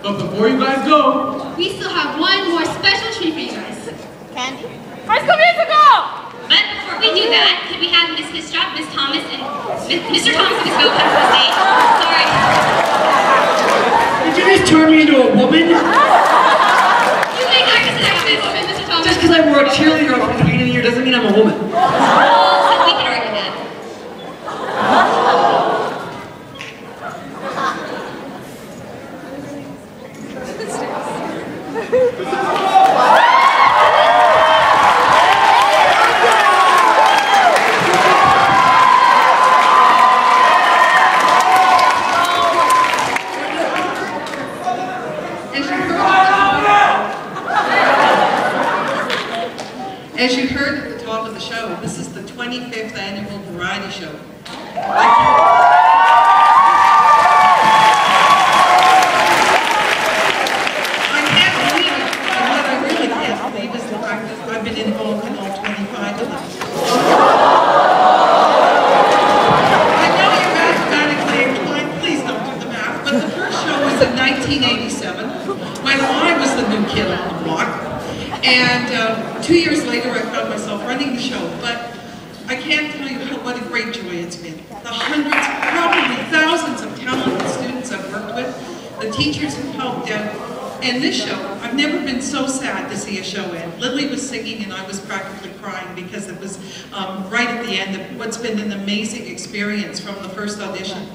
But before you guys go, we still have one more special treat for you guys. Candy? High School Musical! But before we do that, can we have Miss Histrop, Miss Thomas, and Mr. Thomas and Miss Go come to the stage? Sorry. did you just turn me into a woman? You may not consider me a woman, Mr. Thomas. Just because I wore a cheerleader outfit at the beginning of the year doesn't mean I'm a woman. We can argue that. As you heard at the top of the show, this is the 25th annual variety show. I can't believe it, and what I really can't believe is the fact that I've been involved in all 25 of them. I know you're mathematically inclined, please don't do the math, but the first show was in 1987, when I was the new kid on the block. And 2 years later, I found myself running the show, but I can't tell you what a great joy it's been. The hundreds, probably thousands of talented students I've worked with, the teachers who helped out, and this show, I've never been so sad to see a show end. Lily was singing and I was practically crying because it was right at the end of what's been an amazing experience from the first audition.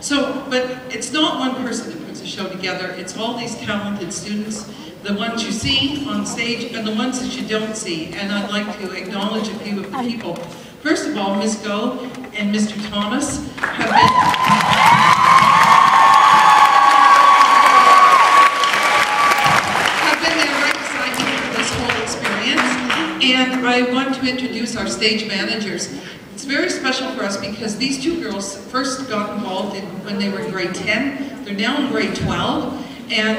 So, but it's not one person who puts a show together, it's all these talented students, the ones you see on stage and the ones that you don't see. And I'd like to acknowledge a few of the people. First of all, Ms. Go and Mr. Thomas have been there right beside me for this whole experience. And I want to introduce our stage managers. It's very special for us because these two girls first got involved when they were in grade 10. They're now in grade 12. And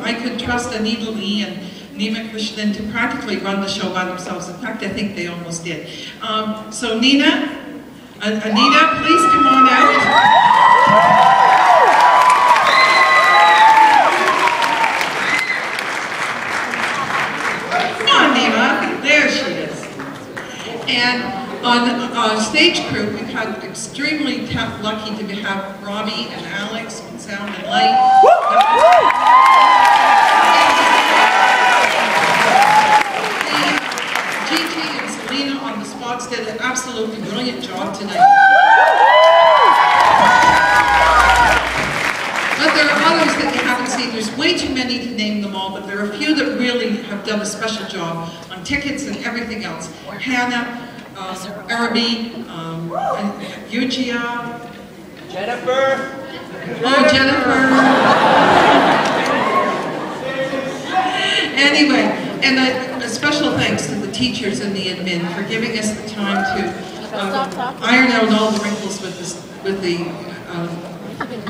I could trust Anita Lee and Nima Krishnan to practically run the show by themselves. In fact, I think they almost did. So Anita, please come on out. Come on, Nima. There she is. And on stage crew, we've had extremely lucky to have Robbie and Alex on sound and light. Gigi and Selena on the spots did an absolutely brilliant job tonight. But there are others that you haven't seen. There's way too many to name them all, but there are a few that really have done a special job on tickets and everything else. Hannah, Arabi, Yugia, Jennifer! Oh, Jennifer! Anyway, and a special thanks to the teachers and the admin for giving us the time to iron out all the wrinkles with the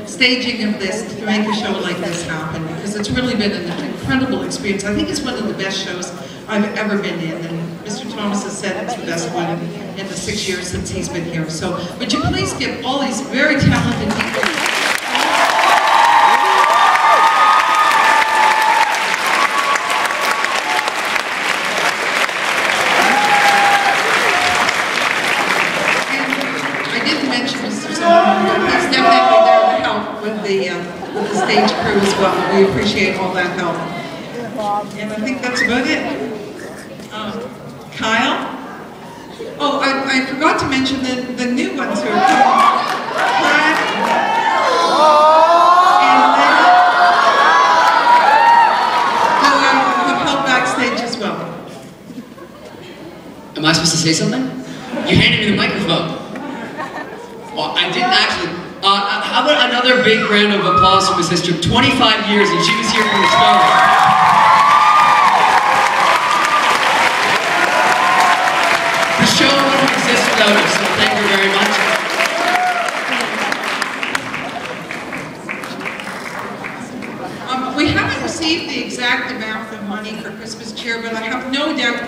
staging of this to make a show like this happen, because it's really been an incredible experience. I think it's one of the best shows I've ever been in, and Mr. Thomas has said it's the best one in the 6 years since he's been here. So would you please give all these very talented people with the stage crew as well. We appreciate all that help. And I think that's about it. Kyle? Oh, I forgot to mention the new ones who are coming. Brad and Lena, who have helped backstage as well. Am I supposed to say something? You handed me the microphone. Well, I didn't actually. How about another big round of applause for Miss Histrop? 25 years and she was here from the start. The show wouldn't exist without her, so thank you very much. We haven't received the exact amount of money for Christmas cheer, but I have no doubt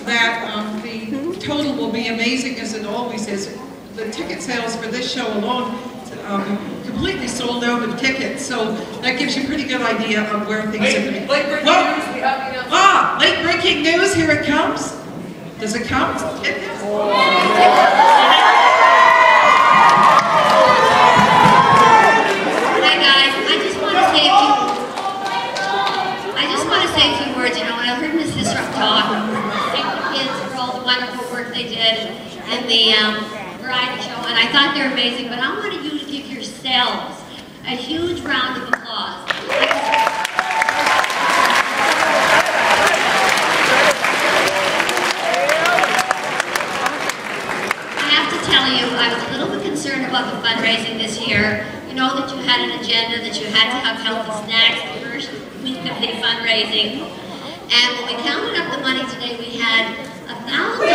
that the total will be amazing, as it always is. The ticket sales for this show alone, completely sold out of tickets, so that gives you a pretty good idea of where things are going to be. Late breaking news, we have the announcement. Ah, late breaking news, here it comes. Does it come? Hi guys, I just want to say a few words. You know, when I heard Ms. Disrupt talk, thank the kids for all the wonderful work they did and the variety show, and I thought they were amazing, but I wanted you to give yourselves a huge round of applause. I have to tell you, I was a little bit concerned about the fundraising this year. You know that you had an agenda, that you had to have healthy snacks the first week of the fundraising. And when we counted up the money today, we had $1,000.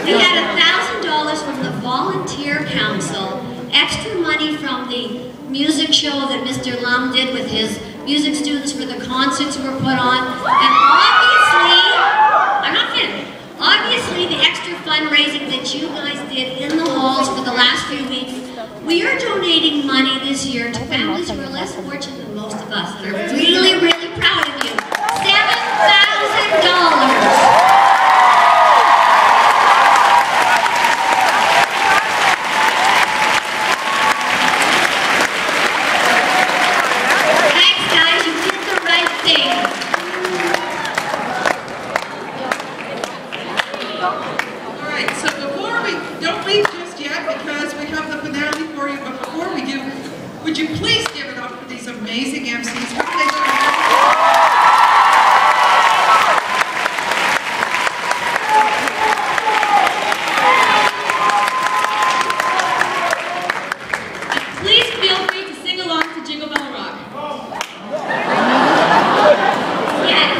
We had $1,000 from the Volunteer Council, extra money from the music show that Mr. Lum did with his music students for the concerts were put on, and obviously, I'm not finished. Obviously, the extra fundraising that you guys did in the halls for the last few weeks, we are donating money this year to families who are less fortunate than most of us, and are really, really proud of you. $7,000. Would you please give it up for these amazing MCs? Please feel free to sing along to Jingle Bell Rock. Yes.